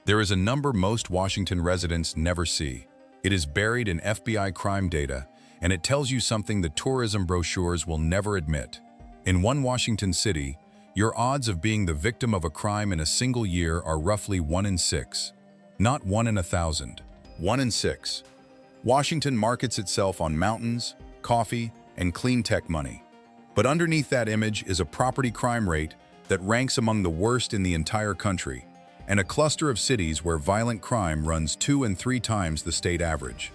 There is a number most Washington residents never see. It is buried in FBI crime data, and it tells you something the tourism brochures will never admit. In one Washington city, your odds of being the victim of a crime in a single year are roughly 1 in 6. Not 1 in 1,000. 1 in 6. Washington markets itself on mountains, coffee, and clean tech money. But underneath that image is a property crime rate that ranks among the worst in the entire country, and a cluster of cities where violent crime runs 2 and 3 times the state average.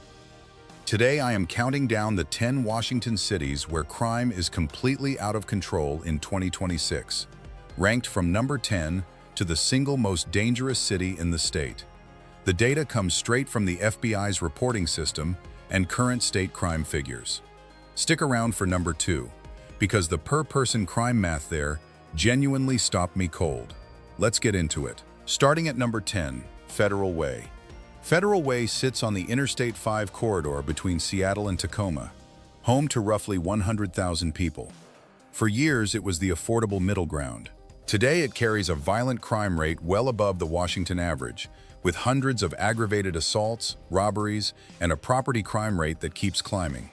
Today I am counting down the 10 Washington cities where crime is completely out of control in 2026, ranked from number 10 to the single most dangerous city in the state. The data comes straight from the FBI's reporting system and current state crime figures. Stick around for number 2, because the per-person crime math there genuinely stopped me cold. Let's get into it. Starting at number 10, Federal Way. Federal Way sits on the Interstate 5 corridor between Seattle and Tacoma, home to roughly 100,000 people. For years, it was the affordable middle ground. Today, it carries a violent crime rate well above the Washington average, with hundreds of aggravated assaults, robberies, and a property crime rate that keeps climbing.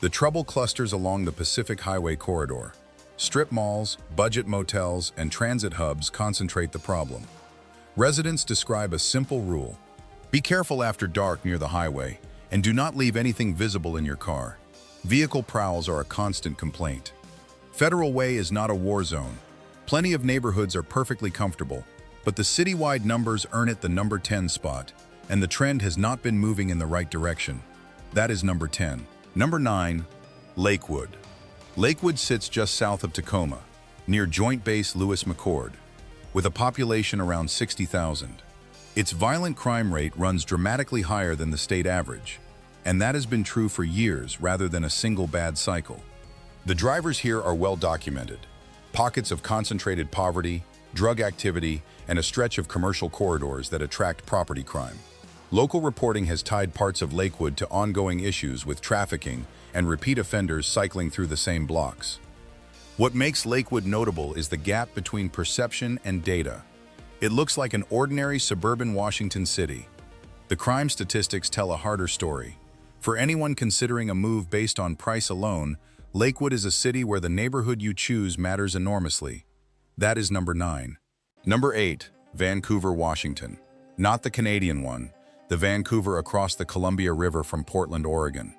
The trouble clusters along the Pacific Highway corridor. Strip malls, budget motels, and transit hubs concentrate the problem. Residents describe a simple rule. Be careful after dark near the highway, and do not leave anything visible in your car. Vehicle prowls are a constant complaint. Federal Way is not a war zone. Plenty of neighborhoods are perfectly comfortable, but the citywide numbers earn it the number 10 spot, and the trend has not been moving in the right direction. That is number 10. Number 9, Lakewood. Lakewood sits just south of Tacoma, near Joint Base Lewis McChord, with a population around 60,000. Its violent crime rate runs dramatically higher than the state average, and that has been true for years rather than a single bad cycle. The drivers here are well documented. Pockets of concentrated poverty, drug activity, and a stretch of commercial corridors that attract property crime. Local reporting has tied parts of Lakewood to ongoing issues with trafficking and repeat offenders cycling through the same blocks. What makes Lakewood notable is the gap between perception and data. It looks like an ordinary suburban Washington city. The crime statistics tell a harder story. For anyone considering a move based on price alone, Lakewood is a city where the neighborhood you choose matters enormously. That is number 9. Number 8, Vancouver, Washington. Not the Canadian one, the Vancouver across the Columbia River from Portland, Oregon.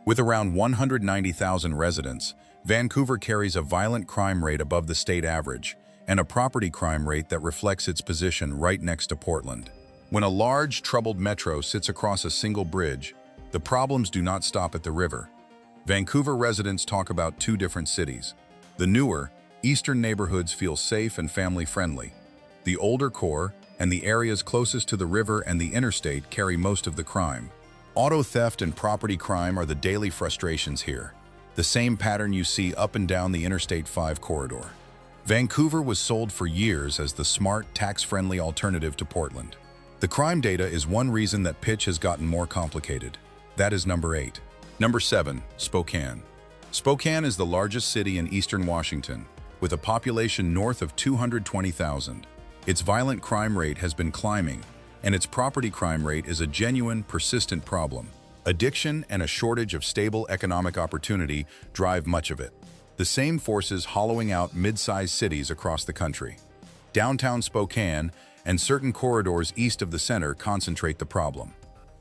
With around 190,000 residents, Vancouver carries a violent crime rate above the state average and a property crime rate that reflects its position right next to Portland. When a large, troubled metro sits across a single bridge, the problems do not stop at the river. Vancouver residents talk about 2 different cities. The newer, eastern neighborhoods feel safe and family-friendly. The older core and the areas closest to the river and the interstate carry most of the crime. Auto theft and property crime are the daily frustrations here, the same pattern you see up and down the Interstate 5 corridor. Vancouver was sold for years as the smart, tax-friendly alternative to Portland. The crime data is one reason that pitch has gotten more complicated. That is number 8. Number 7, Spokane. Spokane is the largest city in eastern Washington, with a population north of 220,000. Its violent crime rate has been climbing, and its property crime rate is a genuine, persistent problem. Addiction and a shortage of stable economic opportunity drive much of it. The same forces hollowing out mid-sized cities across the country. Downtown Spokane and certain corridors east of the center concentrate the problem.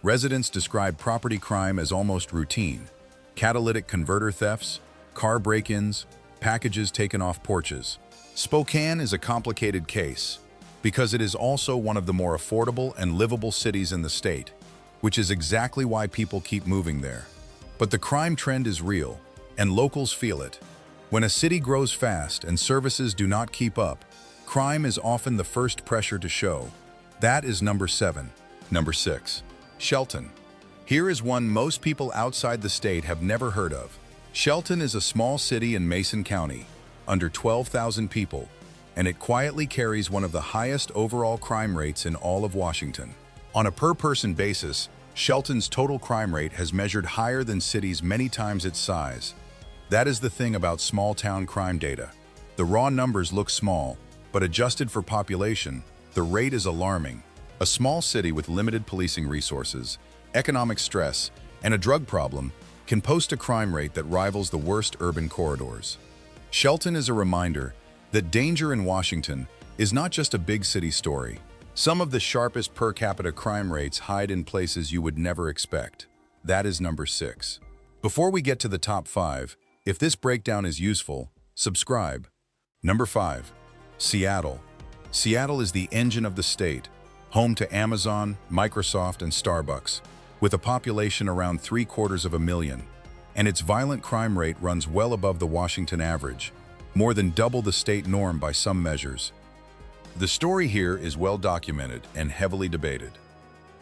Residents describe property crime as almost routine. Catalytic converter thefts, car break-ins, packages taken off porches. Spokane is a complicated case because it is also one of the more affordable and livable cities in the state, which is exactly why people keep moving there. But the crime trend is real, and locals feel it. When a city grows fast and services do not keep up, crime is often the first pressure to show. That is number 7. Number 6, Shelton. Here is one most people outside the state have never heard of. Shelton is a small city in Mason County, under 12,000 people, and it quietly carries one of the highest overall crime rates in all of Washington. On a per-person basis, Shelton's total crime rate has measured higher than cities many times its size. That is the thing about small-town crime data. The raw numbers look small, but adjusted for population, the rate is alarming. A small city with limited policing resources, economic stress, and a drug problem can post a crime rate that rivals the worst urban corridors. Shelton is a reminder that danger in Washington is not just a big city story. Some of the sharpest per capita crime rates hide in places you would never expect. That is number 6. Before we get to the top 5, if this breakdown is useful, subscribe. Number 5. Seattle. Seattle is the engine of the state, home to Amazon, Microsoft, and Starbucks, with a population around 750,000, and its violent crime rate runs well above the Washington average, more than double the state norm by some measures. The story here is well documented and heavily debated.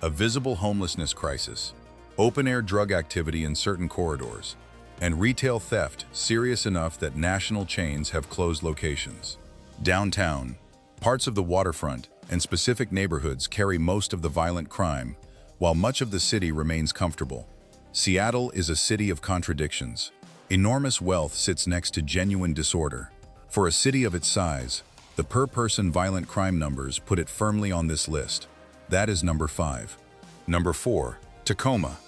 A visible homelessness crisis, open-air drug activity in certain corridors, and retail theft serious enough that national chains have closed locations. Downtown, parts of the waterfront, and specific neighborhoods carry most of the violent crime, while much of the city remains comfortable. Seattle is a city of contradictions. Enormous wealth sits next to genuine disorder. For a city of its size, the per-person violent crime numbers put it firmly on this list. That is number 5. Number 4. Tacoma.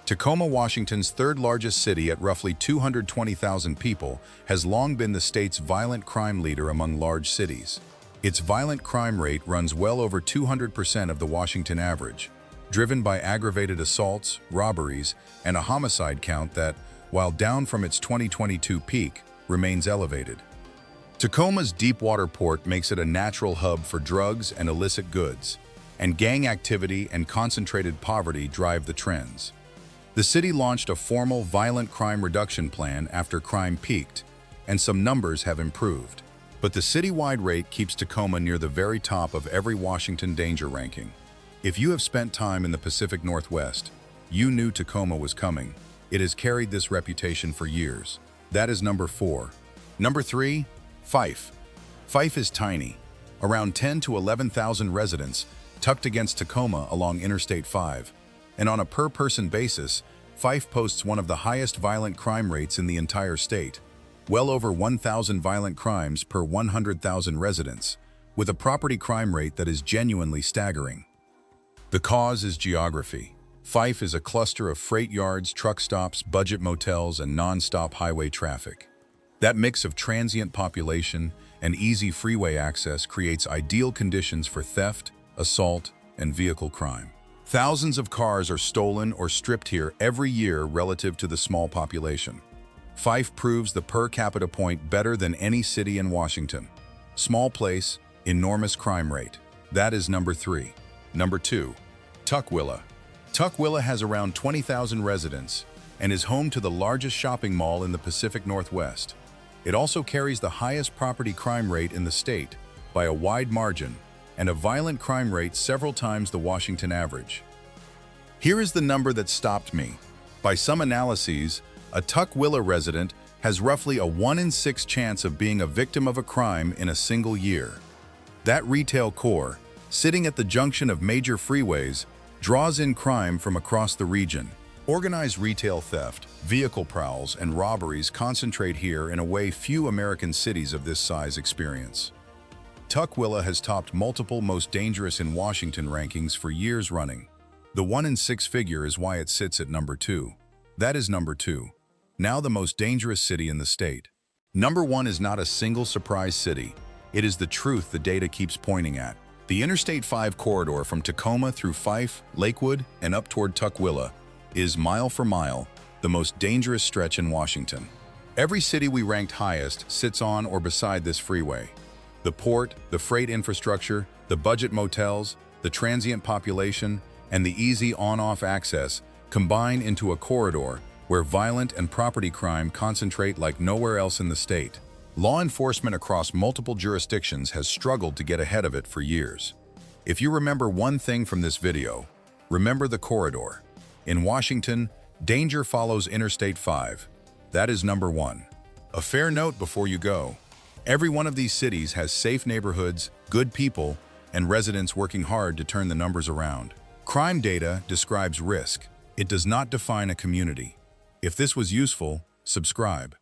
Tacoma, Washington's third-largest city at roughly 220,000 people, has long been the state's violent crime leader among large cities. Its violent crime rate runs well over 200% of the Washington average, driven by aggravated assaults, robberies, and a homicide count that, while down from its 2022 peak, remains elevated. Tacoma's deep-water port makes it a natural hub for drugs and illicit goods, and gang activity and concentrated poverty drive the trends. The city launched a formal violent crime reduction plan after crime peaked, and some numbers have improved. But the citywide rate keeps Tacoma near the very top of every Washington danger ranking. If you have spent time in the Pacific Northwest, you knew Tacoma was coming. It has carried this reputation for years. That is number 4. Number 3. Fife. Fife is tiny, around 10 to 11,000 residents, tucked against Tacoma along Interstate 5. And on a per-person basis, Fife posts one of the highest violent crime rates in the entire state, well over 1,000 violent crimes per 100,000 residents, with a property crime rate that is genuinely staggering. The cause is geography. Fife is a cluster of freight yards, truck stops, budget motels, and non-stop highway traffic. That mix of transient population and easy freeway access creates ideal conditions for theft, assault, and vehicle crime. Thousands of cars are stolen or stripped here every year relative to the small population. Fife proves the per capita point better than any city in Washington. Small place, enormous crime rate. That is number 3. Number 2. Tukwila. Tukwila has around 20,000 residents and is home to the largest shopping mall in the Pacific Northwest. It also carries the highest property crime rate in the state by a wide margin and a violent crime rate several times the Washington average. Here is the number that stopped me. By some analyses, a Tukwila resident has roughly a 1 in 6 chance of being a victim of a crime in a single year. That retail core, sitting at the junction of major freeways, draws in crime from across the region. Organized retail theft, vehicle prowls, and robberies concentrate here in a way few American cities of this size experience. Tukwila has topped multiple most dangerous in Washington rankings for years running. The 1 in 6 figure is why it sits at number 2. That is number 2. Now the most dangerous city in the state. Number 1 is not a single surprise city. It is the truth the data keeps pointing at. The Interstate 5 corridor from Tacoma through Fife, Lakewood, and up toward Tukwila is, mile for mile, the most dangerous stretch in Washington. Every city we ranked highest sits on or beside this freeway. The port, the freight infrastructure, the budget motels, the transient population, and the easy on-off access combine into a corridor where violent and property crime concentrate like nowhere else in the state. Law enforcement across multiple jurisdictions has struggled to get ahead of it for years. If you remember one thing from this video, remember the corridor. In Washington, danger follows Interstate 5. That is number 1. A fair note before you go. Every one of these cities has safe neighborhoods, good people, and residents working hard to turn the numbers around. Crime data describes risk. It does not define a community. If this was useful, subscribe.